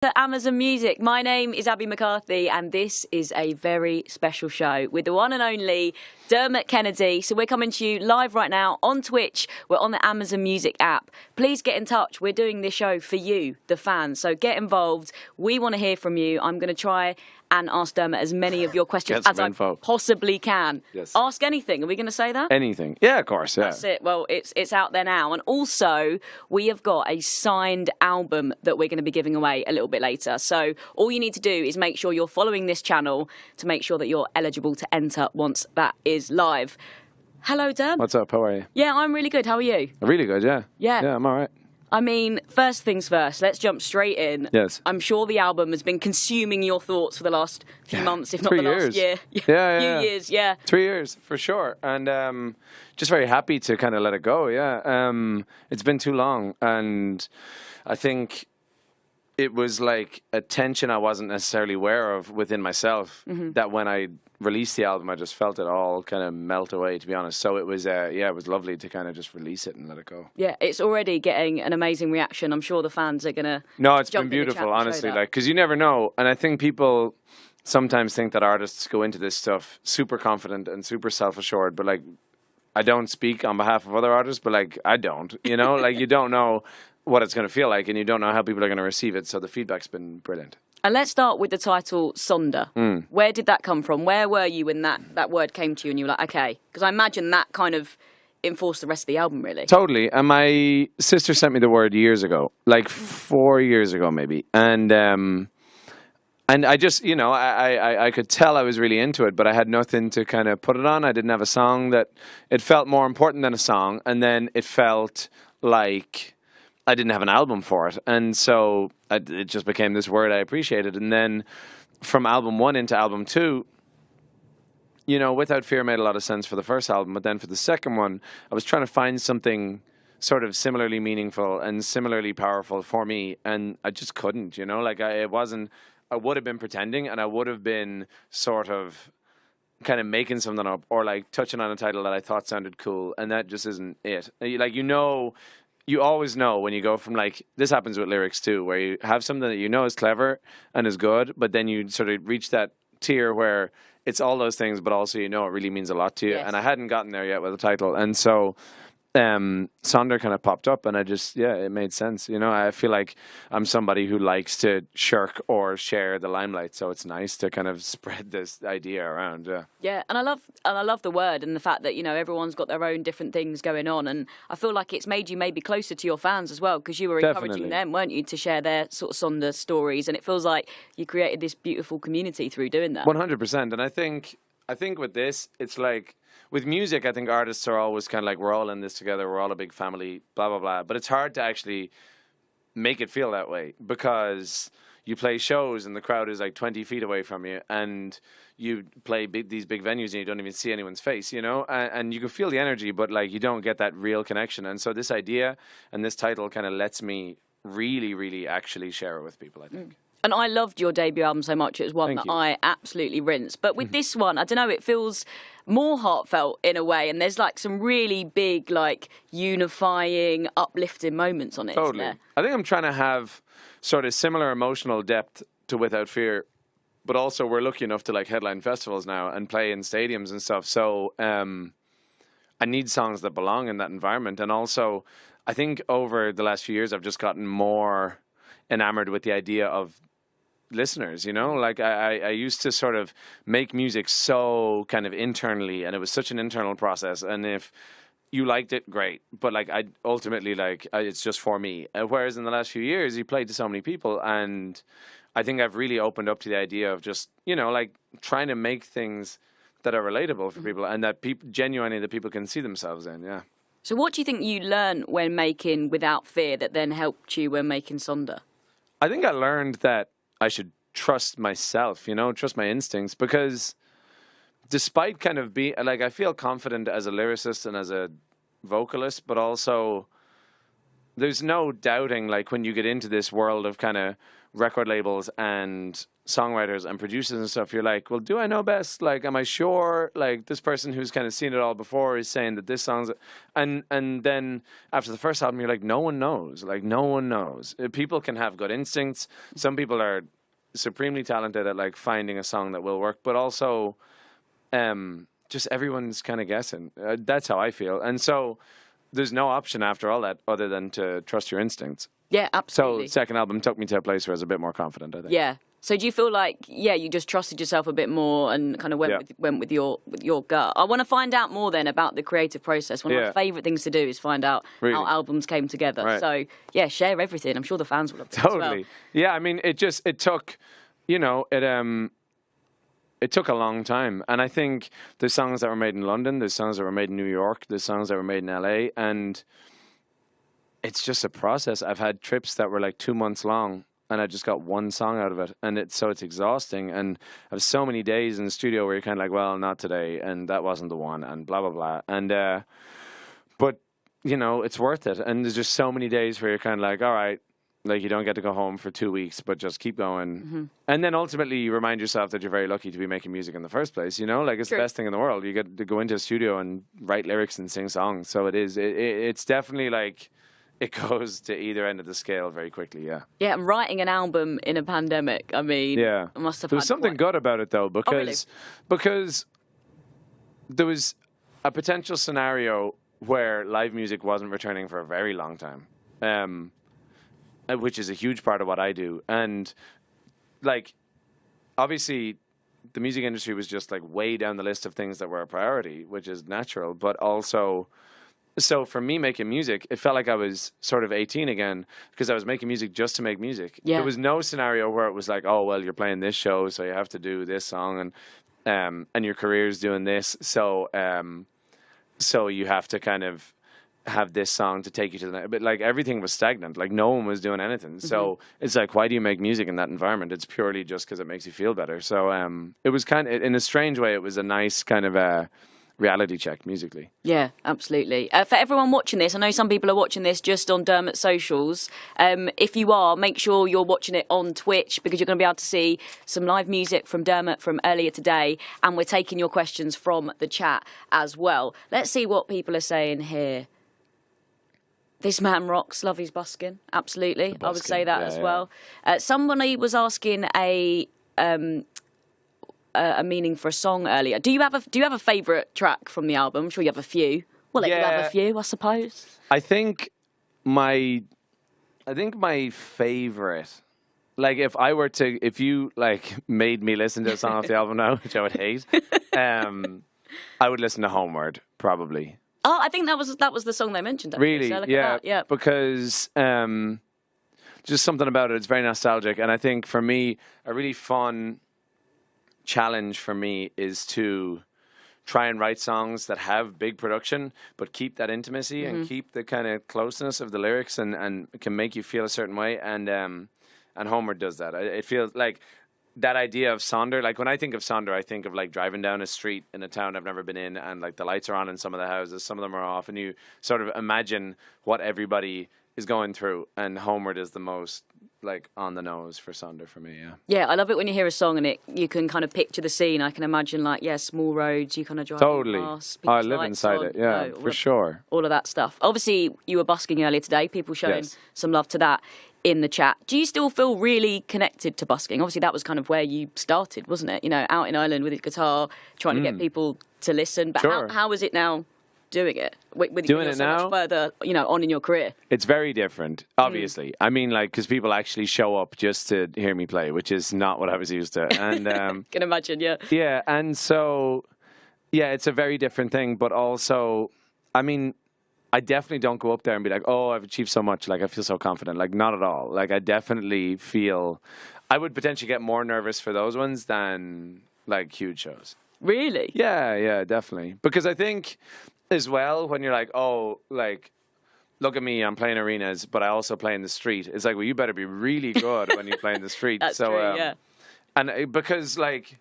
To Amazon Music. My name is Abby McCarthy, and this is a very special show with the one and only Dermot Kennedy. So we're coming to you live right now on Twitch. We're on the Amazon Music app. Please get in touch. We're doing this show for you, the fans. So get involved. We want to hear from you. I'm going to try and ask Dermot as many of your questions as I possibly can. Yes. Ask anything. Are we going to say that? Anything. Yeah, of course. Yeah. That's it. Well, it's out there now. And also, we have got a signed album that we're going to be giving away a little bit later. So all you need to do is make sure you're following this channel to make sure that you're eligible to enter once that is live. Hello, Derm. What's up? How are you? Yeah, I'm really good. How are you? Really good, yeah. Yeah. Yeah, I'm all right. I mean, first things first, let's jump straight in. Yes. I'm sure the album has been consuming your thoughts for the last few months, if not the last year. Yeah. Few years, yeah. 3 years, for sure. And just very happy to kind of let it go, yeah. It's been too long. And I think it was like a tension I wasn't necessarily aware of within myself, that when I released the album, I just felt it all kind of melt away, to be honest. So it was, it was lovely to kind of just release it and let it go. Yeah, it's already getting an amazing reaction. I'm sure the fans are going to No, it's been beautiful, honestly, like, because you never know. And I think people sometimes think that artists go into this stuff super confident and super self-assured, but like, I don't speak on behalf of other artists, but like, I don't, you know, like you don't know what it's going to feel like and you don't know how people are going to receive it. So the feedback's been brilliant. And let's start with the title Sonder. Where did that come from? Where were you when that word came to you and you were like, okay? Because I imagine that kind of enforced the rest of the album, really. Totally. And my sister sent me the word years ago, like 4 years ago maybe. And I just, you know, I could tell I was really into it, but I had nothing to kind of put it on. I didn't have a song that, it felt more important than a song. And then it felt like I didn't have an album for it. And so it just became this word I appreciated. And then from album 1 into album 2, you know, Without Fear made a lot of sense for the first album. But then for the second one, I was trying to find something sort of similarly meaningful and similarly powerful for me. And I just couldn't, you know, like I would have been pretending and I would have been sort of kind of making something up or like touching on a title that I thought sounded cool. And that just isn't it. Like, you know, you always know when you go from like, this happens with lyrics too, where you have something that you know is clever and is good, but then you sort of reach that tier where it's all those things, but also, you know, it really means a lot to you. Yes. And I hadn't gotten there yet with the title. And so Sonder kind of popped up and I just, it made sense. You know, I feel like I'm somebody who likes to shirk or share the limelight. So it's nice to kind of spread this idea around. Yeah. And I love the word and the fact that, you know, everyone's got their own different things going on. And I feel like it's made you maybe closer to your fans as well, because you were encouraging them, weren't you, to share their sort of Sonder stories. And it feels like you created this beautiful community through doing that. 100%. And I think with this, it's like, with music, I think artists are always kind of like, we're all in this together, we're all a big family, blah, blah, blah. But it's hard to actually make it feel that way because you play shows and the crowd is like 20 feet away from you and you play these big venues and you don't even see anyone's face, you know? And you can feel the energy, but like you don't get that real connection. And so this idea and this title kind of lets me really, really actually share it with people, I think. And I loved your debut album so much. It was one I absolutely rinsed. But with this one, I don't know, it feels more heartfelt in a way. And there's like some really big, like unifying, uplifting moments on it. Totally. I think I'm trying to have sort of similar emotional depth to Without Fear. But also we're lucky enough to like headline festivals now and play in stadiums and stuff. So I need songs that belong in that environment. And also I think over the last few years, I've just gotten more enamored with the idea of listeners, you know, like I used to sort of make music so kind of internally and it was such an internal process. And if you liked it, great. But like I ultimately it's just for me. Whereas in the last few years, you played to so many people. And I think I've really opened up to the idea of just, you know, like trying to make things that are relatable for people and that people genuinely that people can see themselves in. Yeah. So what do you think you learned when making Without Fear that then helped you when making Sonder? I think I learned that I should trust myself, you know, trust my instincts, because despite kind of being, like, I feel confident as a lyricist and as a vocalist, but also there's no doubting, like, when you get into this world of kind of record labels and songwriters and producers and stuff, you're like, well, do I know best? Like, am I sure? Like, this person who's kind of seen it all before is saying that this song's... And then after the first album, you're like, no one knows. Like, no one knows. People can have good instincts. Some people are supremely talented at, like, finding a song that will work, but also just everyone's kind of guessing. That's how I feel. And so there's no option after all that other than to trust your instincts. Yeah, absolutely. So second album took me to a place where I was a bit more confident, I think. Yeah. So do you feel like, you just trusted yourself a bit more and kind of went with your gut? I want to find out more then about the creative process. One of my favourite things to do is find out how albums came together. Right. So, share everything. I'm sure the fans will love that Totally. as well. Yeah, I mean, it took, it took a long time. And I think there's songs that were made in London, there's songs that were made in New York, there's songs that were made in LA, and it's just a process. I've had trips that were like 2 months long, and I just got one song out of it, and it's exhausting. And I have so many days in the studio where you're kind of like, well, not today, and that wasn't the one, and blah, blah, blah. And, but, it's worth it. And there's just so many days where you're kind of like, all right, like, you don't get to go home for 2 weeks, but just keep going. Mm-hmm. And then ultimately you remind yourself that you're very lucky to be making music in the first place, Like, it's True. the best thing in the world. You get to go into a studio and write lyrics and sing songs. So it's definitely like, it goes to either end of the scale very quickly, yeah. Yeah, and writing an album in a pandemic, I mean, I must have There was something good about it, though, because there was a potential scenario where live music wasn't returning for a very long time. Which is a huge part of what I do. And, like, obviously, the music industry was just, like, way down the list of things that were a priority, which is natural. But also, so for me making music, it felt like I was sort of 18 again because I was making music just to make music. Yeah. There was no scenario where it was like, oh, well, you're playing this show, so you have to do this song, and your career's doing this. So you have to kind of have this song to take you to the next. But like everything was stagnant, like no one was doing anything. Mm-hmm. So it's like, why do you make music in that environment? It's purely just because it makes you feel better. So it was kind of, in a strange way, it was a nice kind of a reality check musically. Yeah, absolutely. For everyone watching this, I know some people are watching this just on Dermot's socials. If you are, make sure you're watching it on Twitch because you're going to be able to see some live music from Dermot from earlier today, and we're taking your questions from the chat as well. Let's see what people are saying here. This man rocks. Love his busking. Absolutely. I would say that as well. Somebody was asking a meaning for a song earlier. Do you have a favourite track from the album? I'm sure you have a few. Well, you have a few, I suppose. I think my favourite, like if you like made me listen to a song off the album now, which I would hate, I would listen to Homeward probably. Oh, I think that was the song they mentioned. Actually. Really? So yeah. Because just something about it. It's very nostalgic, and I think for me, a really fun challenge for me is to try and write songs that have big production, but keep that intimacy and keep the kind of closeness of the lyrics, and can make you feel a certain way. And Homer does that. It feels like that idea of Sonder, like when I think of Sonder, I think of like driving down a street in a town I've never been in, and like the lights are on in some of the houses, some of them are off, and you sort of imagine what everybody is going through. And Homeward is the most like on the nose for Sonder for me. Yeah, I love it when you hear a song and you can kind of picture the scene. I can imagine like small roads, you kind of drive past, I live inside it. For sure. All of that stuff. Obviously, you were busking earlier today. People showing some love to that in the chat. Do you still feel really connected to busking? Obviously, that was kind of where you started, wasn't it? Out in Ireland with his guitar, trying to get people to listen. But sure. how is it now doing it? With doing it so now? much further, on in your career. It's very different, obviously. I mean, like, because people actually show up just to hear me play, which is not what I was used to. And can imagine, yeah. Yeah, and so, it's a very different thing. But also, I mean, I definitely don't go up there and be like, oh, I've achieved so much. Like, I feel so confident. Like, not at all. Like, I definitely feel I would potentially get more nervous for those ones than, like, huge shows. Really? Yeah, definitely. Because I think as well, when you're like, oh, like, look at me, I'm playing arenas, but I also play in the street. It's like, well, you better be really good when you play in the street. That's true, yeah. And because, like,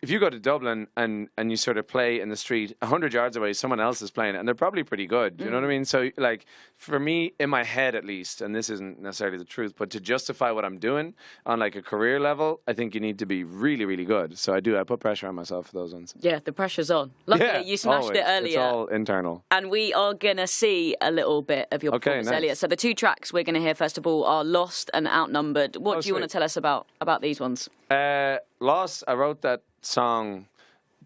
if you go to Dublin and you sort of play in the street 100 yards away, someone else is playing it, and they're probably pretty good. You know what I mean? So, like, for me, in my head at least, and this isn't necessarily the truth, but to justify what I'm doing on like a career level, I think you need to be really, really good. So I put pressure on myself for those ones. Yeah, the pressure's on. Luckily, you smashed it earlier. It's all internal. And we are going to see a little bit of your performance, nice. Elliot. So the two tracks we're going to hear, first of all, are Lost and Outnumbered. What do you want to tell us about these ones? Lost, I wrote that song,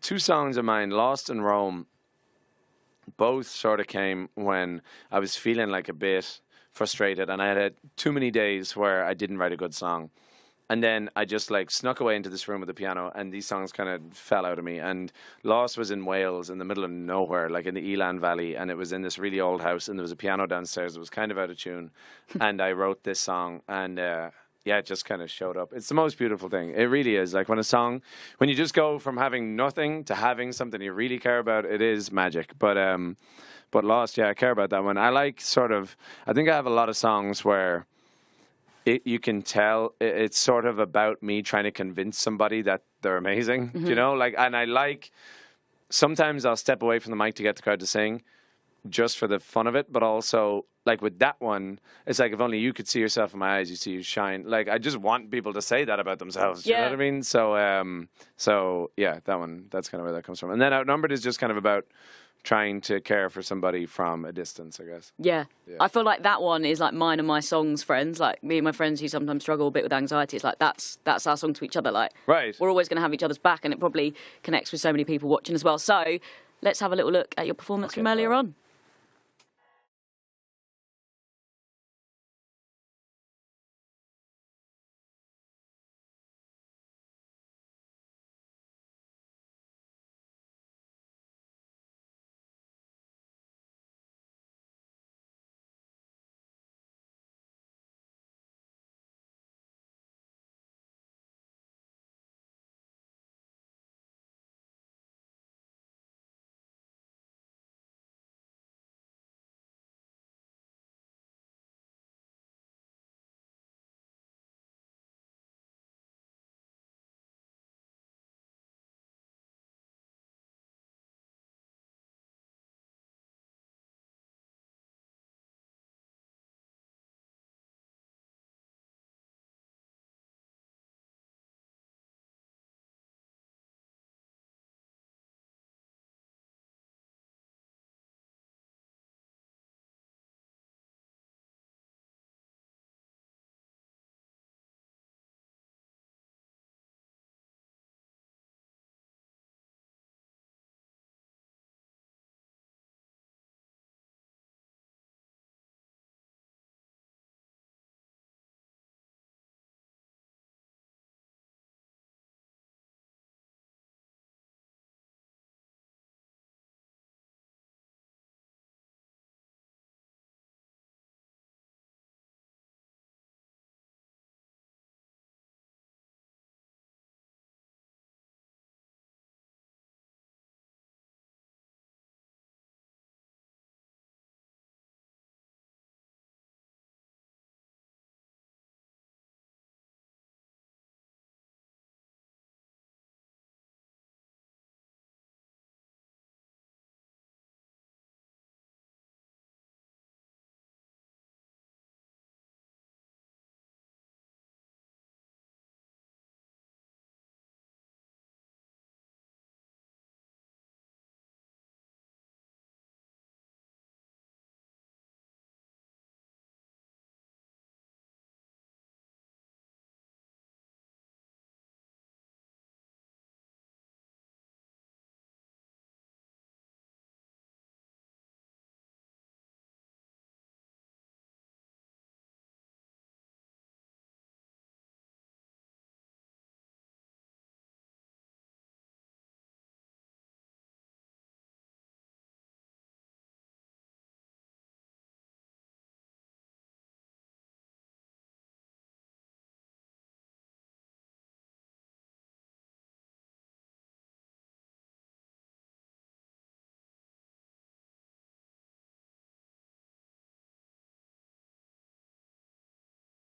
two songs of mine, Lost and Rome, both sort of came when I was feeling like a bit frustrated, and I had too many days where I didn't write a good song. And then I just like snuck away into this room with the piano, and these songs kind of fell out of me. And Lost was in Wales, in the middle of nowhere, like in the Elan Valley, and it was in this really old house, and there was a piano downstairs that was kind of out of tune. And I wrote this song, and it just kind of showed up. It's the most beautiful thing. It really is. Like when you just go from having nothing to having something you really care about, it is magic. But Lost, I care about that one. I think I have a lot of songs where you can tell it's sort of about me trying to convince somebody that they're amazing, you know? Sometimes I'll step away from the mic to get the crowd to sing just for the fun of it, but also, like with that one, it's like if only you could see yourself in my eyes, you see you shine. Like I just want people to say that about themselves. You know what I mean? So that one, that's kind of where that comes from. And then Outnumbered is just kind of about trying to care for somebody from a distance, I guess. Yeah. I feel like that one is like mine and my songs friends. Like me and my friends who sometimes struggle a bit with anxiety. It's like that's our song to each other. Like right. We're always going to have each other's back, and it probably connects with so many people watching as well. So let's have a little look at your performance from earlier on.